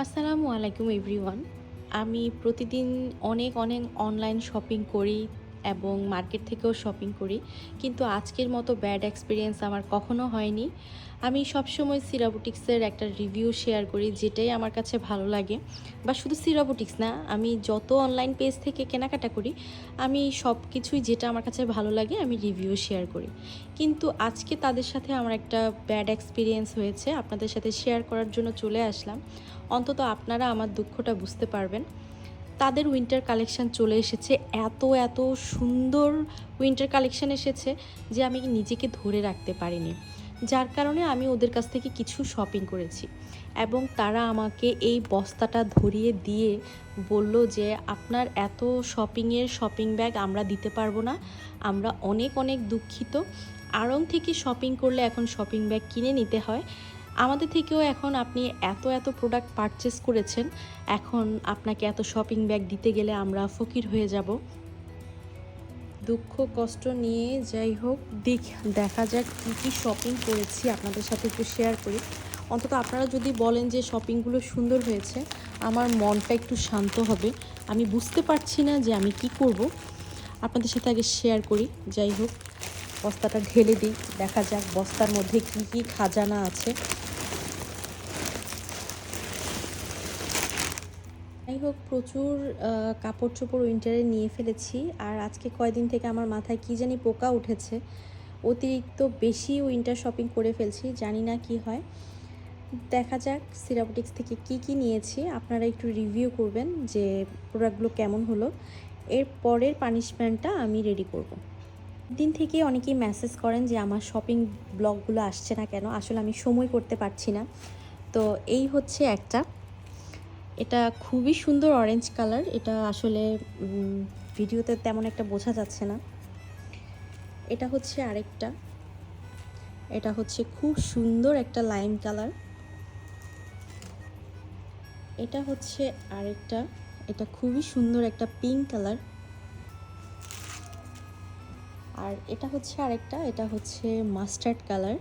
আসসালামু আলাইকুম এভরিওয়ান। আমি প্রতিদিন অনেক অনেক অনলাইন শপিং করি এবং মার্কেট থেকেও শপিং করি, কিন্তু আজকের মতো ব্যাড এক্সপিরিয়েন্স আমার কখনো হয়নি। আমি সবসময় সিরাবুটিক্সের একটা রিভিউ শেয়ার করি, যেটাই আমার কাছে ভালো লাগে। বা শুধু সিরাবুটিক্স না, আমি যত অনলাইন পেজ থেকে কেনাকাটা করি, আমি সব কিছুই যেটা আমার কাছে ভালো লাগে আমি রিভিউ শেয়ার করি। কিন্তু আজকে তাদের সাথে আমার একটা ব্যাড এক্সপিরিয়েন্স হয়েছে, আপনাদের সাথে শেয়ার করার জন্য চলে আসলাম। অন্তত আপনারা আমার দুঃখটা বুঝতে পারবেন। তাদের উইন্টার কালেকশান চলে এসেছে, এত এত সুন্দর উইন্টার কালেকশান এসেছে যে আমি নিজেকে ধরে রাখতে পারিনি, যার কারণে আমি ওদের কাছ থেকে কিছু শপিং করেছি। এবং তারা আমাকে এই বস্তাটা ধরিয়ে দিয়ে বলল যে আপনার এত শপিং ব্যাগ আমরা দিতে পারবো না, আমরা অনেক অনেক দুঃখিত। আড়ং থেকে শপিং করলে এখন শপিং ব্যাগ কিনে নিতে হয়, আমাদের থেকেও এখন আপনি এত এত প্রোডাক্ট পারচেস করেছেন, এখন আপনাকে এত শপিং ব্যাগ দিতে গেলে আমরা ফকির হয়ে যাব। দুঃখ কষ্ট নিয়ে যাই হোক, দেখা যাক কী কী শপিং করেছি আপনাদের সাথে একটু শেয়ার করি। অন্তত আপনারা যদি বলেন যে শপিংগুলো সুন্দর হয়েছে, আমার মনটা একটু শান্ত হবে। আমি বুঝতে পারছি না যে আমি কি করব, আপনাদের সাথে আগে শেয়ার করি। যাই হোক, বস্তাটা ঢেলে দিই, দেখা যাক বস্তার মধ্যে কি কি খাজানা আছে। যাই হোক, প্রচুর কাপড় চোপড় উইন্টারে নিয়ে ফেলেছি। আর আজকে কয়দিন থেকে আমার মাথায় কী জানি পোকা উঠেছে, অতিরিক্ত বেশি উইন্টার শপিং করে ফেলছি, জানি না কি হয়। দেখা যাক সিরাবুটিক্স থেকে কি কি নিয়েছি, আপনারা একটু রিভিউ করবেন যে প্রোডাক্টগুলো কেমন হলো। এর পরের পানিশমেন্টটা আমি রেডি করব। দিন থেকে অনেকেই মেসেজ করেন যে আমার শপিং ব্লগগুলো আসছে না কেন, আসলে আমি সময় করতে পারছি না। তো এই হচ্ছে একটা, এটা খুবই সুন্দর অরেঞ্জ কালার, এটা আসলে ভিডিওতে তেমন একটা বোঝা যাচ্ছে না। এটা হচ্ছে আরেকটা, এটা হচ্ছে খুব সুন্দর একটা লাইম কালার। এটা হচ্ছে আরেকটা, এটা খুবই সুন্দর একটা পিঙ্ক কালার। আর এটা হচ্ছে আরেকটা, এটা হচ্ছে মাস্টার্ড কালার।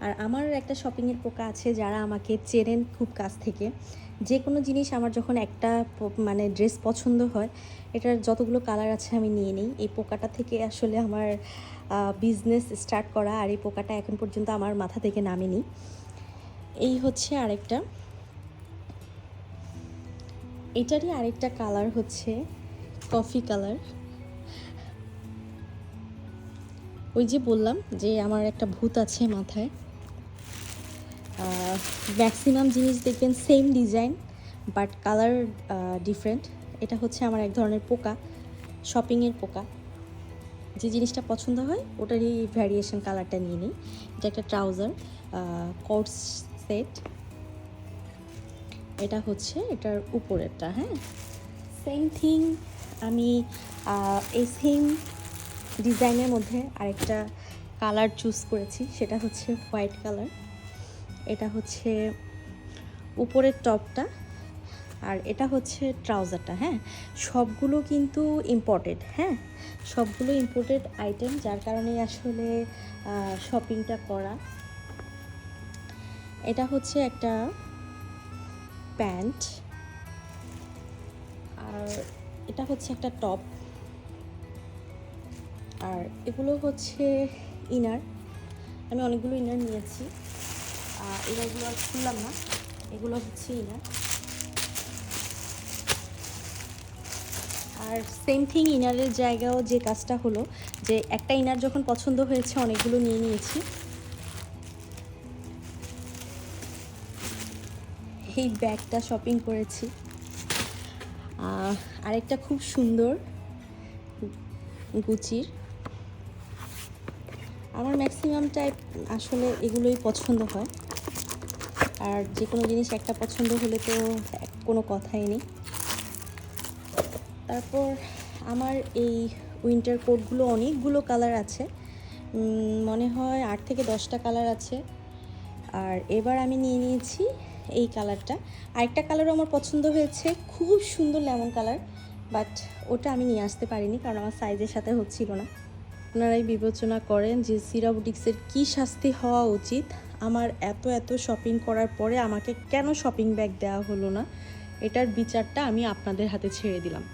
আর আমার একটা শপিংয়ের পোকা আছে, যারা আমাকে চেনেন খুব কাছ থেকে, যে কোনো জিনিস আমার যখন একটা মানে ড্রেস পছন্দ হয়, এটার যতগুলো কালার আছে আমি নিয়ে নিই। এই পোকাটা থেকে আসলে আমার বিজনেস স্টার্ট করা, আর এই পোকাটা এখন পর্যন্ত আমার মাথা থেকে নামেনি। এই হচ্ছে আরেকটা, এটারই আরেকটা কালার হচ্ছে কফি কালার। ওই যে বললাম যে আমার একটা ভূত আছে মাথায়, ম্যাক্সিমাম জিনিস দেখবেন same design but colour different. এটা হচ্ছে আমার এক ধরনের পোকা, শপিংয়ের পোকা। যে জিনিসটা পছন্দ হয় ওটারই ভ্যারিয়েশন কালারটা নিয়ে নিই। এটা একটা ট্রাউজার কোট সেট, এটা হচ্ছে এটার উপরেরটা। হ্যাঁ, সেম থিং। আমি এই সেম ডিজাইনের মধ্যে আরেকটা কালার চুজ করেছি, সেটা হচ্ছে হোয়াইট কালার। এটা হচ্ছে উপরের টপটা, আর এটা হচ্ছে ট্রাউজারটা। হ্যাঁ, সবগুলো কিন্তু ইম্পোর্টেড। হ্যাঁ, সবগুলো ইম্পোর্টেড আইটেম, যার কারণে আসলে শপিংটা করা। এটা হচ্ছে একটা প্যান্ট, আর এটা হচ্ছে একটা টপ, আর এগুলো হচ্ছে ইনার। আমি অনেকগুলো ইনার নিয়েছি, ইনারগুলো আর খুললাম না, এগুলো হচ্ছে ইনার। আর সেম থিং, ইনারের জায়গাও যে কাজটা হলো, যে একটা ইনার যখন পছন্দ হয়েছে অনেকগুলো নিয়ে নিয়েছি। এই ব্যাগটা শপিং করেছি, আরেকটা খুব সুন্দর গুচির। আমার ম্যাক্সিমাম টাইপ আসলে এগুলোই পছন্দ হয়, আর যে কোনো জিনিস একটা পছন্দ হলে তো কোনো কথাই নেই। তারপর আমার এই উইন্টার কোটগুলো অনেকগুলো কালার আছে, মনে হয় 8 থেকে 10টা কালার আছে। আর এবার আমি নিয়ে নিয়েছি এই কালারটা। আরেকটা কালারও আমার পছন্দ হয়েছে, খুব সুন্দর লেমন কালার, বাট ওটা আমি নিয়ে আসতে পারিনি কারণ আমার সাইজের সাথে হচ্ছিল না। আপনারাই বিবেচনা করেন যে সিরা বুটিক্সের কী শাস্তি হওয়া উচিত। আমার এত শপিং করার পরে আমাকে কেন শপিং ব্যাগ দেওয়া হলো না, এটার বিচারটা আমি আপনাদের হাতে ছেড়ে দিলাম।